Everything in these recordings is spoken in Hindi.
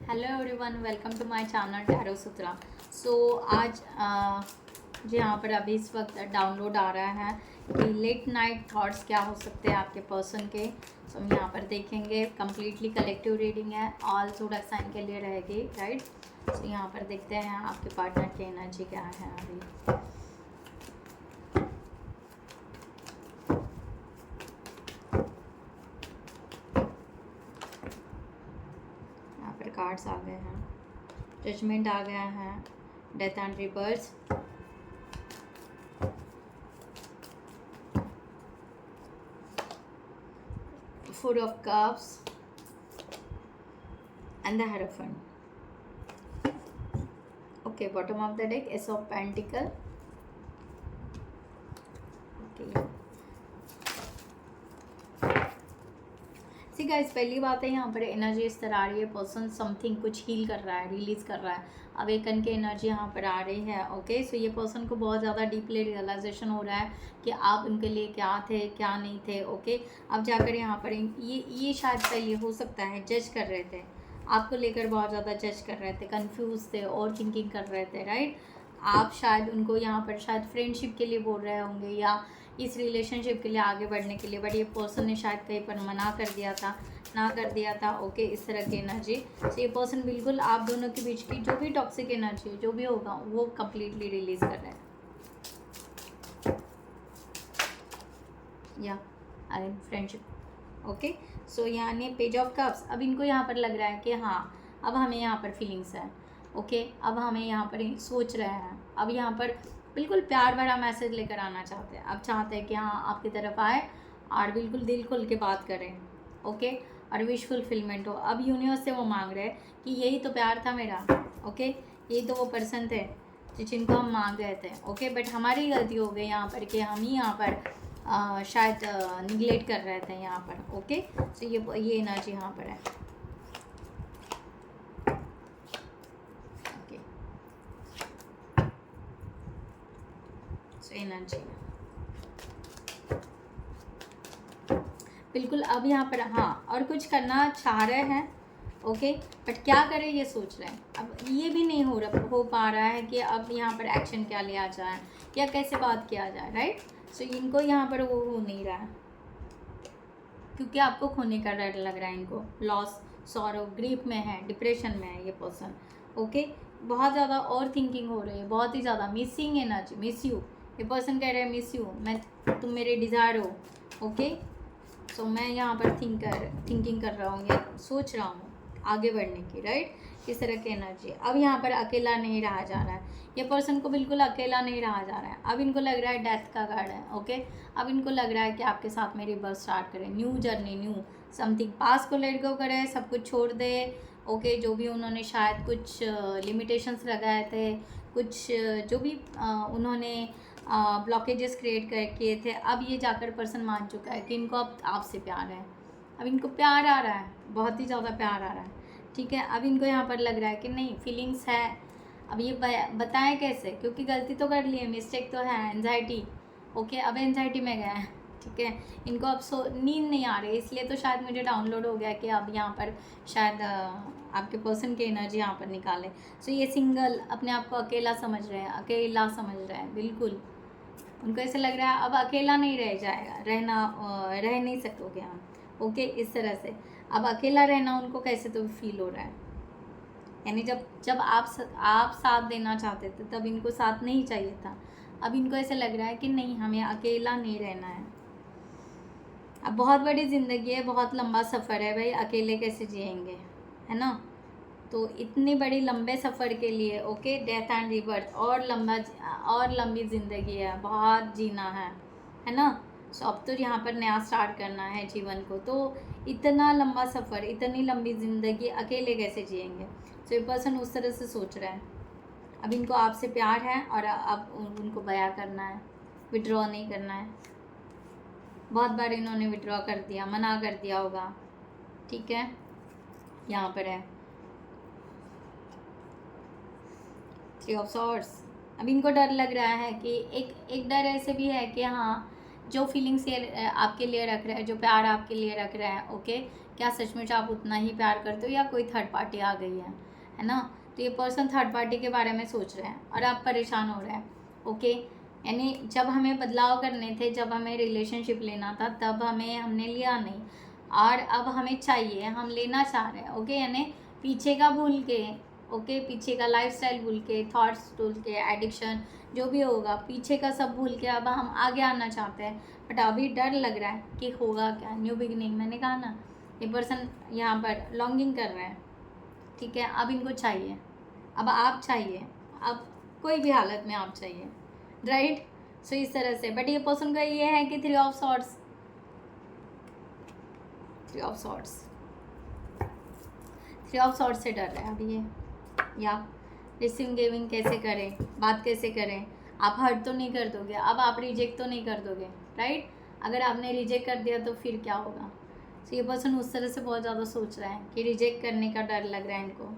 Hello everyone, welcome to my channel tarot Sutra. So आज जो यहाँ पर अभी इस वक्त डाउनलोड आ रहा है कि लेट नाइट थॉट्स क्या हो सकते हैं आपके पर्सन के। सो हम यहाँ पर देखेंगे, कम्प्लीटली कलेक्टिव रीडिंग है, ऑल ज़ोडिएक साइन के लिए रहेगी, राइट। सो यहाँ पर देखते हैं आपके पार्टनर की एनर्जी क्या है अभी। कार्ड्स आ गए हैं, जजमेंट आ गया है, death and reverse, four of cups and the hierophant. Okay, bottom of the deck S of pentacle. See guys, पहली बात है यहाँ पर एनर्जी इस तरह आ रही है, पर्सन समथिंग कुछ हील कर रहा है, रिलीज कर रहा है, अवेकन की एनर्जी यहाँ पर आ रही है। ओके, सो ये पर्सन को बहुत ज़्यादा डीपली रियलाइजेशन हो रहा है कि आप उनके लिए क्या थे क्या नहीं थे। ओके, अब जाकर यहाँ पर ये शायद पहले हो सकता है जज कर रहे थे, आपको लेकर बहुत ज़्यादा जज कर रहे थे, कन्फ्यूज थे और थिंकिंग कर रहे थे, राइट। आप शायद उनको यहाँ पर शायद फ्रेंडशिप के लिए बोल रहे होंगे या इस रिलेशनशिप के लिए आगे बढ़ने के लिए, बट ये पर्सन ने शायद कहीं पर मना कर दिया था, ना कर दिया था। ओके, इस तरह की एनर्जी। तो ये पर्सन बिल्कुल आप दोनों के बीच की जो भी टॉक्सिक एनर्जी है, जो भी होगा वो कम्प्लीटली रिलीज कर रहा है। या आई फ्रेंडशिप। ओके, सो यानी पेज ऑफ कप्स। अब इनको यहाँ पर लग रहा है कि हाँ, अब हमें यहाँ पर फीलिंग्स है। ओके, अब हमें यहाँ पर सोच रहे हैं, अब यहाँ पर बिल्कुल प्यार भरा मैसेज लेकर आना चाहते हैं। अब चाहते हैं कि हाँ आपकी तरफ आए और बिल्कुल दिल खोल के बात करें। ओके, और विश फुलफिलमेंट हो। अब यूनिवर्स से वो मांग रहे हैं कि यही तो प्यार था मेरा। ओके, यही तो वो पर्सन थे जिनको हम मांग रहे थे। ओके, बट हमारी गलती हो गई यहाँ पर कि हम ही यहाँ पर शायद निगलेक्ट कर रहे थे यहाँ पर। ओके, सो ये एनर्जी यहाँ पर है। ओके, सो एनर्जी बिल्कुल अब यहाँ पर हाँ, और कुछ करना चाह रहे हैं। ओके, बट क्या करें ये सोच रहे हैं। अब ये भी नहीं हो पा रहा है कि अब यहाँ पर एक्शन क्या लिया जाए या कैसे बात किया जाए, राइट। सो इनको यहाँ पर वो हो नहीं रहा है क्योंकि आपको खोने का डर लग रहा है इनको। लॉस, सॉरो, ग्रीफ में है, डिप्रेशन में है ये पर्सन। ओके, बहुत ज़्यादा और थिंकिंग हो रही है, बहुत ही ज़्यादा मिसिंग एनर्जी, मिस यू। ये पर्सन कह रहे हैं मिस यू, तुम मेरे डिज़ायर हो। ओके, सो मैं यहाँ पर थिंकिंग कर रहा हूँ या सोच रहा हूँ आगे बढ़ने की, राइट। इस तरह की एनर्जी। अब यहाँ पर अकेला नहीं रहा जा रहा है, ये पर्सन को बिल्कुल अकेला नहीं रहा जा रहा है। अब इनको लग रहा है डेथ का कार्ड है। ओके, अब इनको लग रहा है कि आपके साथ मेरी बस स्टार्ट करें, न्यू जर्नी, न्यू समथिंग। पास को लेट गो करें, सब कुछ छोड़ दे। ओके, जो भी उन्होंने शायद कुछ लिमिटेशंस लगाए थे, कुछ जो भी उन्होंने ब्लॉकेजेस क्रिएट कर किए थे, अब ये जाकर पर्सन मान चुका है कि इनको अब आपसे प्यार है। अब इनको प्यार आ रहा है, बहुत ही ज़्यादा प्यार आ रहा है। ठीक है, अब इनको यहाँ पर लग रहा है कि नहीं फीलिंग्स है। अब ये बताएं कैसे, क्योंकि गलती तो कर ली है, मिस्टेक तो है, एनजाइटी। ओके, अब एनजाइटी में गए हैं। ठीक है, इनको अब नींद नहीं आ रही, इसलिए तो शायद मुझे डाउनलोड हो गया कि अब यहाँ पर शायद आपके पर्सन की एनर्जी यहाँ पर निकालें। सो ये सिंगल, अपने आप को अकेला समझ रहे हैं, अकेला समझ रहे हैं बिल्कुल। उनको ऐसे लग रहा है अब अकेला नहीं रह जाएगा, रह नहीं सकोगे हम। ओके, इस तरह से अब अकेला रहना उनको कैसे तो फील हो रहा है। यानी जब आप साथ देना चाहते थे तब इनको साथ नहीं चाहिए था। अब इनको ऐसे लग रहा है कि नहीं, हमें अकेला नहीं रहना है। अब बहुत बड़ी ज़िंदगी है, बहुत लंबा सफ़र है भाई, अकेले कैसे जिएंगे, है ना। तो इतनी बड़ी लंबे सफ़र के लिए, ओके, डेथ एंड रिबर्थ, और लंबी ज़िंदगी है, बहुत जीना है ना। सो अब तो यहाँ पर नया स्टार्ट करना है जीवन को, तो इतना लंबा सफ़र, इतनी लंबी ज़िंदगी अकेले कैसे जिएंगे। सो ये पर्सन उस तरह से सोच रहा है। अब इनको आपसे प्यार है और अब उनको बयां करना है, विड्रॉ नहीं करना है। बहुत बार इन्होंने विड्रॉ कर दिया, मना कर दिया होगा। ठीक है, यहाँ पर है थ्री ऑफ सॉर्ड्स। अब इनको डर लग रहा है कि एक डर ऐसे भी है कि हाँ, जो फीलिंग्स ये आपके लिए रख रहा है, जो प्यार आपके लिए रख रहा है, ओके, क्या सचमुच आप उतना ही प्यार करते हो या कोई थर्ड पार्टी आ गई है ना। तो ये पर्सन थर्ड पार्टी के बारे में सोच रहे हैं और आप परेशान हो रहे हैं। ओके, यानी जब हमें बदलाव करने थे, जब हमें रिलेशनशिप लेना था, तब हमने लिया नहीं, और अब हमें चाहिए, हम लेना चाह रहे हैं। ओके, यानी पीछे का भूल के, ओके, पीछे का लाइफस्टाइल भूल के, थॉट्स भूल के, एडिक्शन जो भी होगा पीछे का सब भूल के अब हम आगे आना चाहते हैं। बट अभी डर लग रहा है कि होगा क्या, न्यू बिगिनिंग। मैंने कहा ना, ये पर्सन यहाँ पर लॉन्गिंग कर रहा है, ठीक है। अब इनको चाहिए, अब आप चाहिए, अब कोई भी हालत में आप चाहिए, राइट। सो इस तरह से। बट ये पर्सन का ये है कि थ्री ऑफ सॉर्ड्स से डर रहा है अभी ये, या रिसीविंग गिविंग कैसे करें, बात कैसे करें। आप हर्ट तो नहीं कर दोगे, अब आप रिजेक्ट तो नहीं कर दोगे, राइट। अगर आपने रिजेक्ट कर दिया तो फिर क्या होगा। तो ये पर्सन उस तरह से बहुत ज़्यादा सोच रहा है कि रिजेक्ट करने का डर लग रहा है इनको,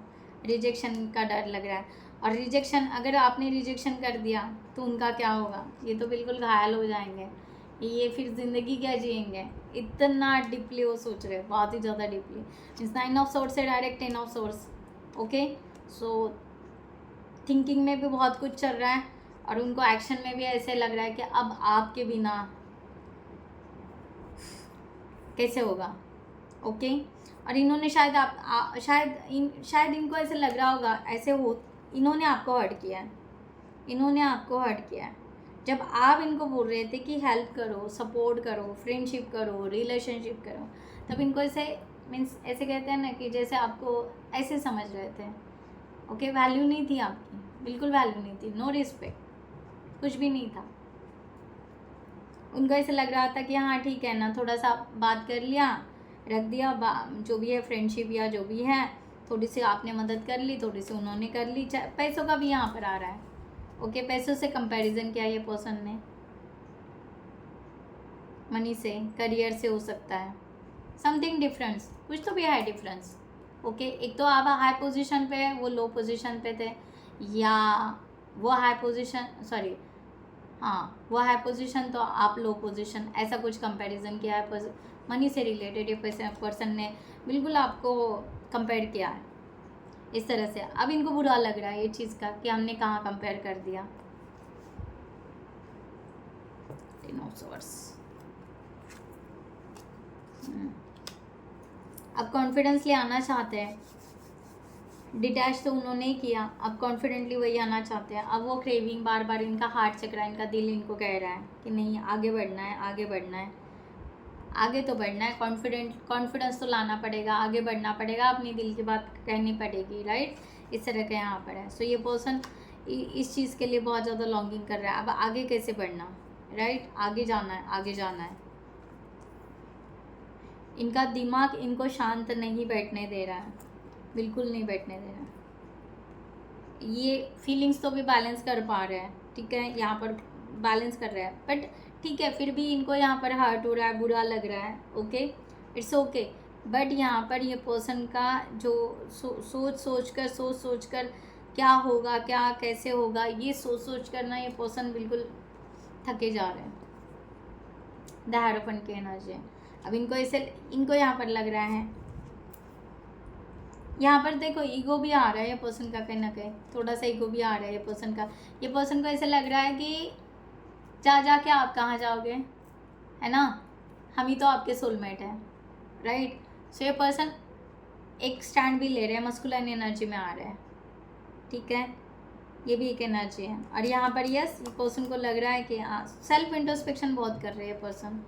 रिजेक्शन का डर लग रहा है। और रिजेक्शन, अगर आपने रिजेक्शन कर दिया तो उनका क्या होगा, ये तो बिल्कुल घायल हो जाएंगे, ये फिर ज़िंदगी क्या जिएंगे। इतना डीपली वो सोच रहे हैं, बहुत ही ज़्यादा डीपली। मीन्स 9 ऑफ सोर्स से direct 10 of source. Okay, so thinking में भी बहुत कुछ चल रहा है और उनको एक्शन में भी ऐसे लग रहा है कि अब आपके बिना कैसे होगा। ओके, और इन्होंने शायद इनको ऐसे लग रहा होगा, ऐसे हो, इन्होंने आपको हर्ट किया है, जब आप इनको बोल रहे थे कि हेल्प करो, सपोर्ट करो, फ्रेंडशिप करो, रिलेशनशिप करो, तब इनको ऐसे मीन्स ऐसे कहते हैं ना कि जैसे आपको ऐसे समझ रहे थे। ओके, वैल्यू नहीं थी आपकी, बिल्कुल वैल्यू नहीं थी, नो रिस्पेक्ट, कुछ भी नहीं था। उनको ऐसे लग रहा था कि हाँ ठीक है ना, थोड़ा सा बात कर लिया, रख दिया, जो भी है फ्रेंडशिप या जो भी है, थोड़ी सी आपने मदद कर ली, थोड़ी सी उन्होंने कर ली। पैसों का भी यहाँ पर आ रहा है। ओके, पैसों से कंपैरिजन किया ये पर्सन ने, मनी से, करियर से हो सकता है, समथिंग डिफरेंस, कुछ तो भी है डिफरेंस। ओके, एक तो आप हाई पोजीशन पे है, वो लो पोजीशन पे थे, या वो हाई पोजीशन, सॉरी हाँ, वो हाई पोजीशन तो आप लो पोजीशन, ऐसा कुछ कंपैरिजन किया है। मनी से रिलेटेड ये पर्सन ने बिल्कुल आपको कंपेयर किया है इस तरह से। अब इनको बुरा लग रहा है ये चीज़ का कि हमने कहाँ कंपेयर कर दिया। 10 ऑफ सॉर्ड्स। अब कॉन्फिडेंसली आना चाहते हैं, डिटैच तो उन्होंने ही किया, अब कॉन्फिडेंटली वही आना चाहते हैं। अब वो क्रेविंग, बार बार इनका हार्ट चक्रा, इनका दिल इनको कह रहा है कि नहीं, आगे बढ़ना है, आगे बढ़ना है, आगे तो बढ़ना है, कॉन्फिडेंस तो लाना पड़ेगा, आगे बढ़ना पड़ेगा, अपनी दिल की बात कहनी पड़ेगी, राइट। इस तरह का यहाँ पर है। सो ये पर्सन इस चीज़ के लिए बहुत ज़्यादा लॉन्गिंग कर रहा है। अब आगे कैसे बढ़ना, राइट, आगे जाना है, आगे जाना है। इनका दिमाग इनको शांत नहीं बैठने दे रहा है, बिल्कुल नहीं बैठने दे रहा है। ये फीलिंग्स तो भी बैलेंस कर पा रहे हैं, ठीक है, यहाँ पर बैलेंस कर रहे हैं, बट ठीक है, फिर भी इनको यहाँ पर हर्ट हो रहा है, बुरा लग रहा है। Okay, it's okay. बट यहाँ पर ये पर्सन का जो सोच कर क्या होगा, क्या कैसे होगा, ये सोच कर ना ये पर्सन बिल्कुल थके जा रहे हैं। द हैरोफन की एनर्जी। अब इनको यहाँ पर लग रहा है, यहाँ पर देखो ईगो भी आ रहा है ये पर्सन का, कहीं ना कहीं थोड़ा सा ईगो भी आ रहा है ये पर्सन का। ये पर्सन को ऐसे लग रहा है कि जाके आप कहाँ जाओगे, है ना, हम ही तो आपके सोलमेट हैं, राइट। सो ये पर्सन एक स्टैंड भी ले रहे हैं, मस्कुलाइन एनर्जी में आ रहे हैं, ठीक है, ये भी एक एनर्जी है। और यहाँ पर यस, पर्सन को लग रहा है कि हाँ, सेल्फ इंट्रोस्पेक्शन बहुत कर रहे हैं पर्सन,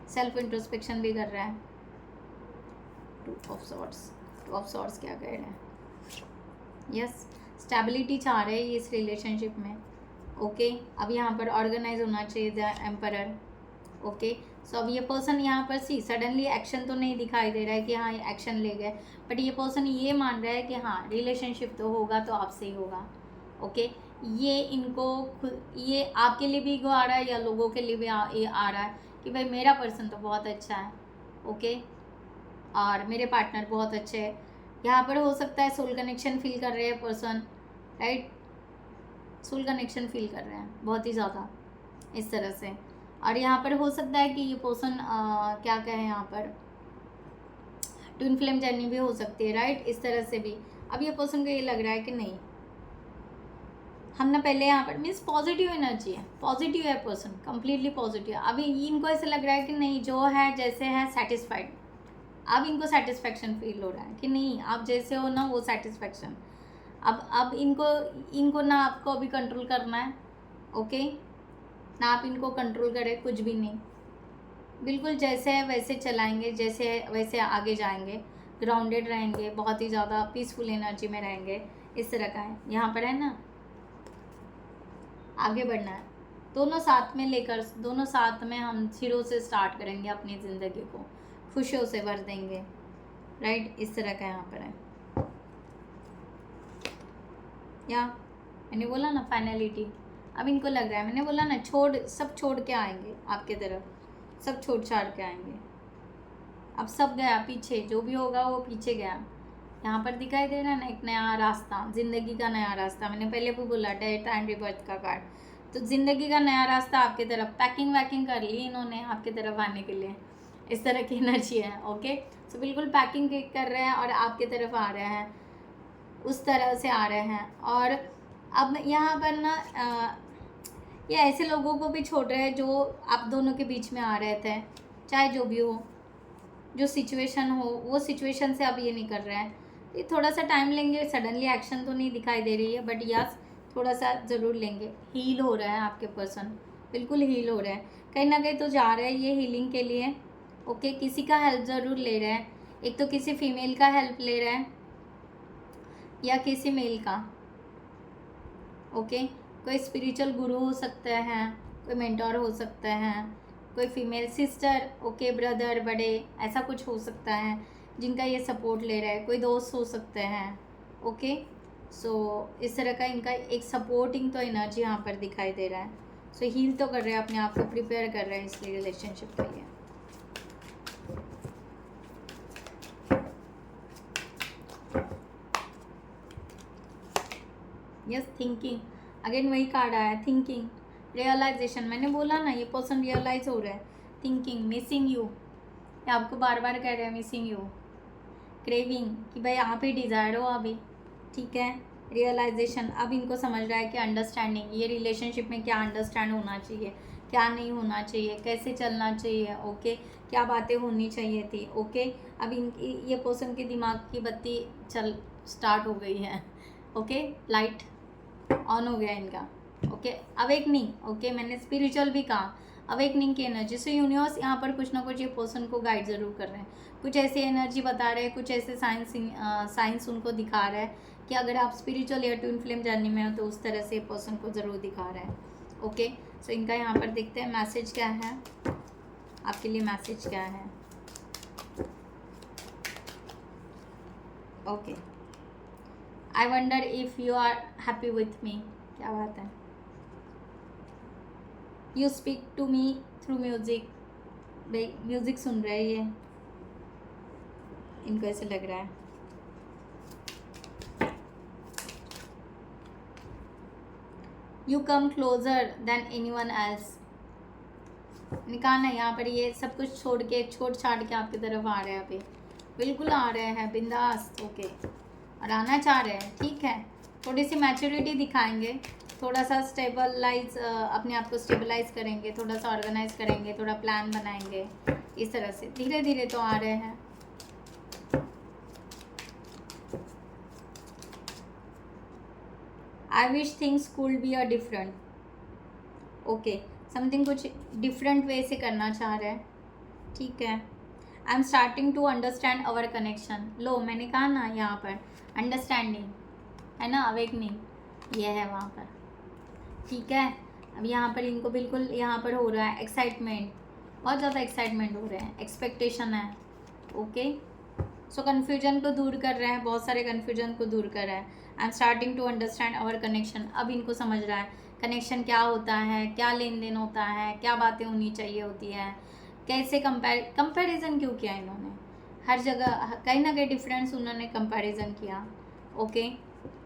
सेल्फ इंट्रोस्पेक्शन भी कर रहा है। 2 ऑफ सॉर्ड्स क्या कह रहे हैं, यस, स्टेबिलिटी चाह रहे हैं इस रिलेशनशिप में। ओके, अब यहाँ पर ऑर्गेनाइज होना चाहिए द एम्परर। ओके, सो अब ये पर्सन यहाँ पर सडनली एक्शन तो नहीं दिखाई दे रहा है कि हाँ ये एक्शन ले गए, बट ये पर्सन ये मान रहा है कि हाँ रिलेशनशिप तो होगा तो आपसे ही होगा। ओके, ये इनको ये आपके लिए भी ईगो आ रहा है या लोगों के लिए भी ये आ रहा है कि भाई मेरा पर्सन तो बहुत अच्छा है, ओके, और मेरे पार्टनर बहुत अच्छे हैं। यहाँ पर हो सकता है सोल कनेक्शन फील कर रहे हैं person, right, soul connection feel कर रहे हैं बहुत ही ज़्यादा इस तरह से। और यहाँ पर हो सकता है कि ये पर्सन क्या कहें, यहाँ पर ट्विन फ्लेम जर्नी भी हो सकती है, राइट, इस तरह से भी। अब ये पर्सन को ये लग रहा है कि नहीं, हम ना पहले यहाँ पर मीन्स पॉजिटिव एनर्जी है, पॉजिटिव है पर्सन, कंप्लीटली पॉजिटिव। अभी इनको ऐसे लग रहा है कि नहीं, जो है जैसे है सेटिस्फाइड। अब इनको सेटिस्फैक्शन फील हो रहा है कि नहीं, आप जैसे हो ना वो सेटिस्फैक्शन। अब इनको ना आपको अभी कंट्रोल करना है, ओके, ना आप इनको कंट्रोल करें, कुछ भी नहीं, बिल्कुल जैसे है वैसे चलाएंगे, जैसे है वैसे आगे जाएंगे, ग्राउंडेड रहेंगे, बहुत ही ज़्यादा पीसफुल एनर्जी में रहेंगे, इस तरह का है। यहाँ पर है ना, आगे बढ़ना है, दोनों साथ में लेकर, दोनों साथ में हम 0 से स्टार्ट करेंगे अपनी ज़िंदगी को, खुशियों से भर देंगे, राइट, इस तरह का यहाँ पर है। या मैंने बोला ना फाइनलिटी, अब इनको लग रहा है, मैंने बोला ना सब छोड़ के आएंगे आपके तरफ, सब छोड़ छाड़ के आएंगे। अब सब गया पीछे, जो भी होगा वो पीछे गया। यहाँ पर दिखाई दे रहा है ना एक नया रास्ता, ज़िंदगी का नया रास्ता। मैंने पहले भी बोला डेथ एंड रिबर्थ का कार्ड, तो ज़िंदगी का नया रास्ता आपके तरफ, पैकिंग वैकिंग कर ली इन्होंने आपके तरफ आने के लिए, इस तरह की एनर्जी है, ओके। सो बिल्कुल पैकिंग कर रहे हैं और आपके तरफ आ रहे हैं, उस तरह से आ रहे हैं। और अब यहाँ पर ना ये ऐसे लोगों को भी छोड़ रहे हैं जो आप दोनों के बीच में आ रहे थे, चाहे जो भी हो, जो सिचुएशन हो, वो सिचुएशन से अब ये नहीं कर रहे हैं। ये थोड़ा सा टाइम लेंगे, सडनली एक्शन तो नहीं दिखाई दे रही है, बट यस थोड़ा सा ज़रूर लेंगे। हील हो रहा है आपके पर्सन, बिल्कुल हील हो रहा है, कहीं ना कहीं तो जा रहे हैं ये हीलिंग के लिए, ओके। किसी का हेल्प ज़रूर ले रहे हैं, एक तो किसी फीमेल का हेल्प ले रहे हैं या किसी मेल का, ओके। कोई स्पिरिचुअल गुरु हो सकते हैं, कोई मेंटोर हो सकते हैं, कोई फीमेल सिस्टर, ओके, ब्रदर, बड़े, ऐसा कुछ हो सकता है जिनका ये सपोर्ट ले रहा है। कोई दोस्त हो सकते हैं, ओके। सो इस तरह का इनका एक सपोर्टिंग तो एनर्जी यहाँ पर दिखाई दे रहा है। सो हील तो कर रहे हैं, अपने आप को प्रिपेयर कर रहे हैं इसलिए रिलेशनशिप के लिए। यस, थिंकिंग, अगेन वही कार्ड आया, थिंकिंग, रियलाइजेशन। मैंने बोला ना ये पर्सन रियलाइज हो रहा है, थिंकिंग, मिसिंग यू, ये आपको बार बार कह रहे हैं मिसिंग यू, क्रेविंग कि भाई आप ही डिज़ायर हो अभी, ठीक है। रियलाइजेशन, अब इनको समझ रहा है कि अंडरस्टैंडिंग, ये रिलेशनशिप में क्या अंडरस्टैंड होना चाहिए, क्या नहीं होना चाहिए, कैसे चलना चाहिए, ओके, क्या बातें होनी चाहिए थी, ओके। अब ये पर्सन के दिमाग की बत्ती स्टार्ट हो गई है, ओके, लाइट ऑन हो गया इनका, ओके। अवेकनिंग, ओके, मैंने स्पिरिचुअल भी कहा, अवेकनिंग की एनर्जी। सो यूनिवर्स यहाँ पर कुछ ना कुछ ये पर्सन को गाइड ज़रूर कर रहे हैं, कुछ ऐसी एनर्जी बता रहे हैं, कुछ ऐसे साइंस उनको दिखा रहा है कि अगर आप स्पिरिचुअल या ट्विन फ्लेम जर्नी में हो तो उस तरह से पर्सन को ज़रूर दिखा रहा है, ओके। सो इनका यहाँ पर देखते हैं मैसेज क्या है आपके लिए, मैसेज क्या है, okay. I wonder if you are happy with me, क्या बात है। You speak to me through music, भाई म्यूज़िक सुन रहे हैं ये, इनको ऐसे लग रहा है। You come closer than anyone else, कहा ना यहाँ पर ये सब कुछ छोड़ छाड़ के आपकी तरफ आ रहे हैं, अभी बिल्कुल आ रहे हैं बिंदास, ओके, और आना चाह रहे हैं, ठीक है। थोड़ी सी मैच्योरिटी दिखाएंगे, थोड़ा सा स्टेबलाइज, अपने आप को स्टेबलाइज करेंगे, थोड़ा सा ऑर्गेनाइज करेंगे, थोड़ा प्लान बनाएंगे, इस तरह से धीरे धीरे तो आ रहे हैं। I wish things could be a different, okay, something कुछ डिफरेंट वे से करना चाह रहे हैं, ठीक है। I am starting to understand our connection, लो मैंने कहा ना यहाँ पर अंडरस्टैंडिंग है ना, अवेकनिंग ये है वहाँ पर, ठीक है। अब यहाँ पर इनको बिल्कुल यहाँ पर हो रहा है एक्साइटमेंट, बहुत ज़्यादा एक्साइटमेंट हो रहे हैं, एक्सपेक्टेशन है, ओके। सो कन्फ्यूजन को दूर कर रहे हैं, बहुत सारे कन्फ्यूजन को दूर कर रहा है। I am starting to understand our connection, अब इनको समझ रहा है कनेक्शन क्या होता है, क्या लेन देन होता है, क्या बातें होनी चाहिए होती है, कैसे कंपैरिजन क्यों किया इन्होंने, हर जगह कहीं ना कहीं डिफरेंस उन्होंने कंपैरिजन किया, ओके।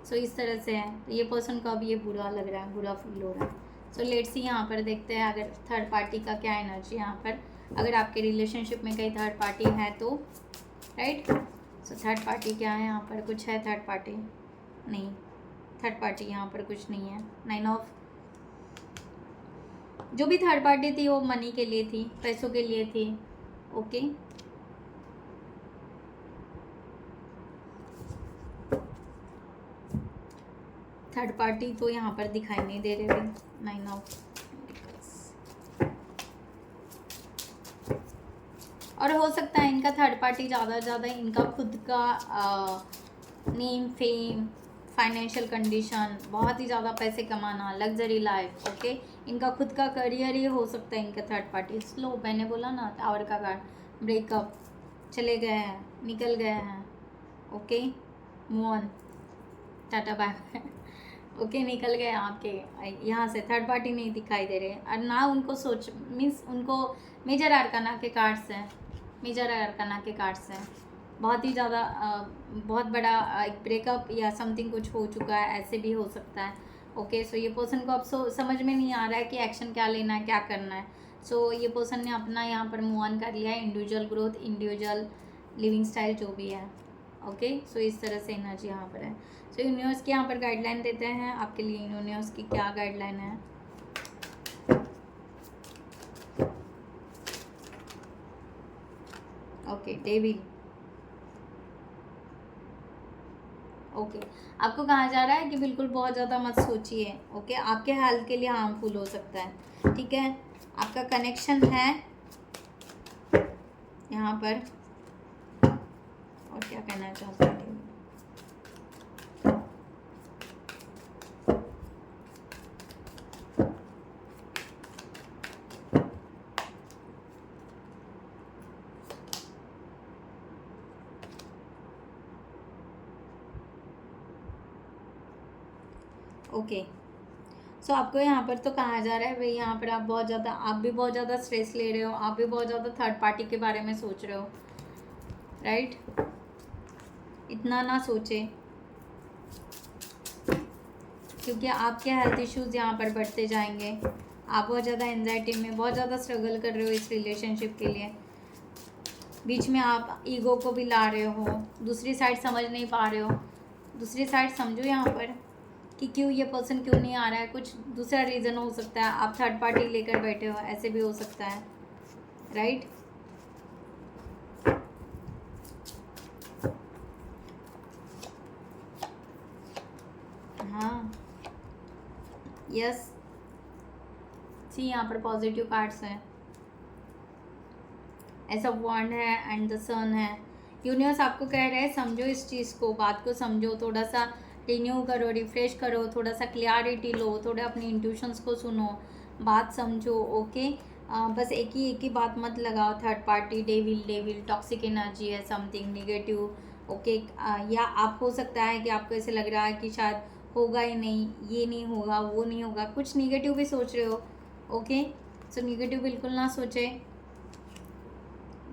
सो इस तरह से है, तो ये पर्सन को अब ये बुरा लग रहा है, बुरा फील हो रहा है। सो लेट्स सी यहाँ पर देखते हैं अगर थर्ड पार्टी का क्या एनर्जी यहाँ पर, अगर आपके रिलेशनशिप में कहीं थर्ड पार्टी है तो राइट। सो थर्ड पार्टी क्या है यहाँ पर, कुछ है थर्ड पार्टी? नहीं, थर्ड पार्टी यहाँ पर कुछ नहीं है। 9 ऑफ, जो भी थर्ड पार्टी थी वो मनी के लिए थी, पैसों के लिए थी। ओके, थर्ड पार्टी तो यहाँ पर दिखाई नहीं दे रही भी। 9 ऑफ, और हो सकता है इनका थर्ड पार्टी ज़्यादा इनका खुद का नेम, फेम, फाइनेंशियल कंडीशन, बहुत ही ज़्यादा पैसे कमाना, लग्जरी लाइफ। ओके, इनका खुद का करियर ही हो सकता है इनका थर्ड पार्टी। स्लो, मैंने बोला ना टावर का कार्ड, ब्रेकअप, चले गए हैं, निकल गए हैं। Okay, move on, tata bye. Okay, निकल गए आपके यहाँ से। थर्ड पार्टी नहीं दिखाई दे रहे, और ना उनको सोच, मीन्स उनको मेजर आर्काना के कार्ड्स हैं, मेजर आर्काना के कार्ड्स हैं। बहुत ही ज़्यादा बहुत बड़ा एक ब्रेकअप या समथिंग कुछ हो चुका है, ऐसे भी हो सकता है। ओके, सो ये पर्सन को अब समझ में नहीं आ रहा है कि एक्शन क्या लेना है, क्या करना है। सो ये पर्सन ने अपना यहाँ पर मूव ऑन कर लिया है। Individual growth, individual living style जो भी है। ओके, सो इस तरह से एनर्जी यहाँ पर है। सो यूनिवर्स के यहाँ पर गाइडलाइन देते हैं आपके लिए। यूनिवर्स की क्या गाइडलाइन है? Okay, devil. ओके, आपको कहा जा रहा है कि बिल्कुल बहुत ज़्यादा मत सोचिए। ओके, आपके हेल्थ के लिए हार्मफुल हो सकता है। ठीक है, आपका कनेक्शन है यहाँ पर। और क्या कहना चाहते हैं? ओके, सो आपको यहाँ पर तो कहा जा रहा है भाई, यहाँ पर आप भी बहुत ज़्यादा स्ट्रेस ले रहे हो, आप भी बहुत ज़्यादा थर्ड पार्टी के बारे में सोच रहे हो। राइट, इतना ना सोचे, क्योंकि आपके हेल्थ इश्यूज़ यहाँ पर बढ़ते जाएंगे। आप बहुत ज़्यादा एंजाइटी में, बहुत ज़्यादा स्ट्रगल कर रहे हो इस रिलेशनशिप के लिए। बीच में आप ईगो को भी ला रहे हो, दूसरी साइड समझ नहीं पा रहे हो। दूसरी साइड समझो यहाँ पर कि क्यों ये पर्सन क्यों नहीं आ रहा है। कुछ दूसरा रीज़न हो सकता है, आप थर्ड पार्टी लेकर बैठे हो, ऐसे भी हो सकता है। राइट, हाँ, यस, सी यहाँ पर पॉजिटिव कार्ड्स हैं। ऐसा वॉन्ड है एंड द सन है। यूनिवर्स आपको कह रहे हैं समझो इस चीज़ को, बात को समझो, थोड़ा सा रिन्यू करो, रिफ्रेश करो, थोड़ा सा क्लियरिटी लो, थोड़े अपने इंट्यूशंस को सुनो, बात समझो। ओके, बस एक ही बात मत लगाओ। Third party, devil, toxic energy है, समथिंग नेगेटिव। ओके, या आप हो सकता है कि आपको ऐसे लग रहा है कि शायद होगा ही नहीं, ये नहीं होगा, वो नहीं होगा, कुछ निगेटिव भी सोच रहे हो। ओके, सो निगेटिव बिल्कुल ना सोचे,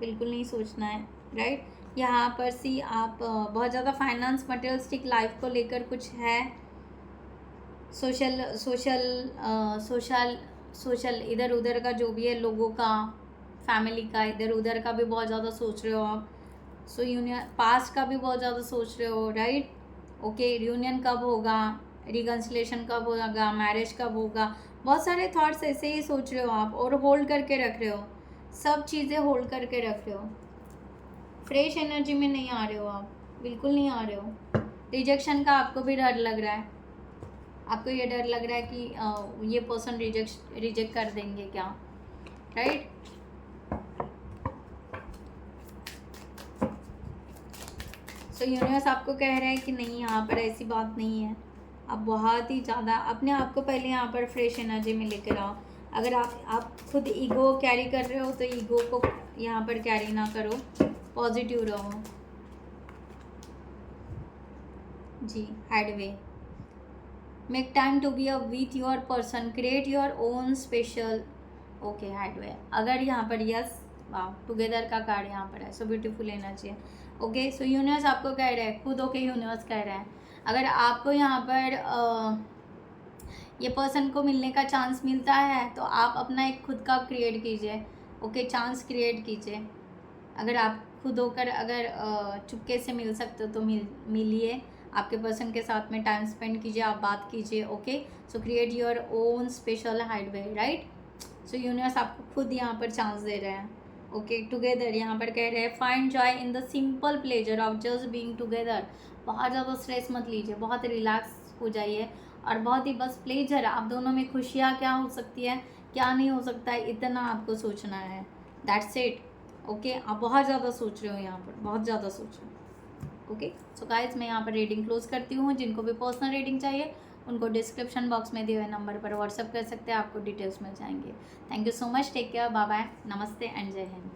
बिल्कुल नहीं सोचना है। राइट, यहाँ पर सी आप बहुत ज़्यादा फाइनेंस, मटेरियलिस्टिक लाइफ को लेकर कुछ है। सोशल इधर उधर का जो भी है, लोगों का, फैमिली का, इधर उधर का भी बहुत ज़्यादा सोच रहे हो आप। सो यूनियन पास्ट का भी बहुत ज़्यादा सोच रहे हो। राइट, ओके, रियूनियन कब होगा, रिकन्सिलेशन कब होगा, मैरिज कब होगा, बहुत सारे थॉट्स ऐसे ही सोच रहे हो आप, और होल्ड करके रख रहे हो, सब चीज़ें होल्ड करके रख रहे हो। फ्रेश एनर्जी में नहीं आ रहे हो आप, बिल्कुल नहीं आ रहे हो। रिजेक्शन का आपको भी डर लग रहा है, आपको ये डर लग रहा है कि ये पर्सन रिजेक्ट कर देंगे क्या। राइट, सो यूनिवर्स आपको कह रहा है कि नहीं, यहाँ पर ऐसी बात नहीं है। आप बहुत ही ज़्यादा अपने आप को पहले यहाँ पर फ्रेश एनर्जी में लेकर आओ। अगर आप खुद ईगो कैरी कर रहे हो तो ईगो को यहाँ पर कैरी ना करो, पॉजिटिव रहो। जी, hideaway, make time to be with your person, create your own special. Okay, hideaway, अगर यहाँ पर यस, वाह, टुगेदर का कार्ड यहाँ पर है, सो ब्यूटीफुल एनर्जी है। ओके, सो यूनिवर्स आपको कह रहा है, खुद ओके यूनिवर्स कह रहा है, अगर आपको यहाँ पर ये पर्सन को मिलने का चांस मिलता है तो आप अपना एक खुद का क्रिएट कीजिए। ओके, चांस क्रिएट कीजिए। अगर आप खुद होकर अगर चुपके से मिल सकते हो तो मिलिए, आपके पर्सन के साथ में टाइम स्पेंड कीजिए, आप बात कीजिए। Okay, so create your own special hideaway, right. So universe आपको खुद यहाँ पर चांस दे रहे हैं। ओके, टुगेदर यहाँ पर कह रहे हैं find joy in the simple pleasure of just being together. बहुत ज़्यादा स्ट्रेस मत लीजिए, बहुत रिलैक्स हो जाइए और बहुत ही बस प्लेजर, आप दोनों में खुशियाँ क्या हो सकती है, क्या नहीं हो सकता है, इतना आपको सोचना है। That's it. ओके, आप बहुत ज़्यादा सोच रहे हो यहाँ पर, बहुत ज़्यादा सोच रहे हो। ओके, सो गाइस मैं यहाँ पर रीडिंग क्लोज करती हूँ। जिनको भी पर्सनल रीडिंग चाहिए उनको डिस्क्रिप्शन बॉक्स में दिए हुए नंबर पर व्हाट्सअप कर सकते हैं, आपको डिटेल्स मिल जाएंगे। Thank you so much, take care, bye bye, नमस्ते एंड जय हिंद।